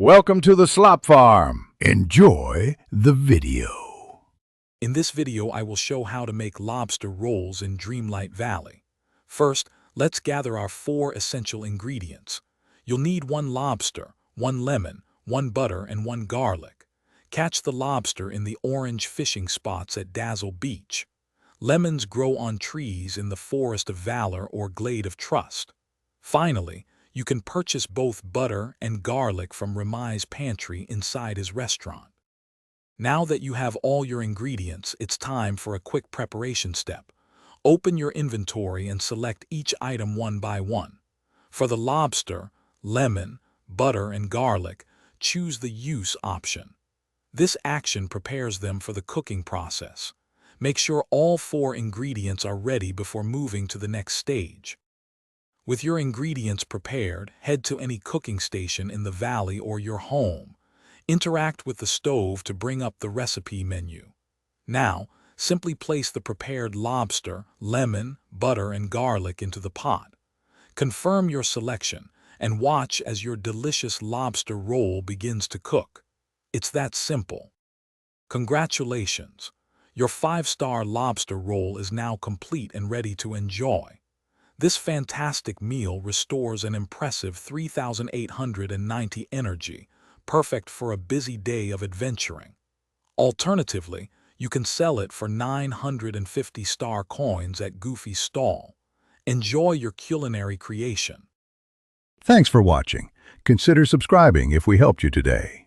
Welcome to the Slop Farm. Enjoy the video. In this video, I will show how to make lobster rolls in Dreamlight Valley. First, let's gather our 4 essential ingredients. You'll need 1 lobster, 1 lemon, 1 butter, and 1 garlic. Catch the lobster in the orange fishing spots at Dazzle Beach. Lemons grow on trees in the Forest of Valor or Glade of Trust. Finally, you can purchase both butter and garlic from Remai's pantry inside his restaurant. Now that you have all your ingredients, it's time for a quick preparation step. Open your inventory and select each item one by one. For the lobster, lemon, butter, and garlic, choose the use option. This action prepares them for the cooking process. Make sure all 4 ingredients are ready before moving to the next stage. With your ingredients prepared, head to any cooking station in the valley or your home. Interact with the stove to bring up the recipe menu. Now, simply place the prepared lobster, lemon, butter, and garlic into the pot. Confirm your selection and watch as your delicious lobster roll begins to cook. It's that simple. Congratulations! Your 5-star lobster roll is now complete and ready to enjoy. This fantastic meal restores an impressive 3,890 energy, perfect for a busy day of adventuring. Alternatively, you can sell it for 950 star coins at Goofy's stall. Enjoy your culinary creation. Thanks for watching. Consider subscribing if we helped you today.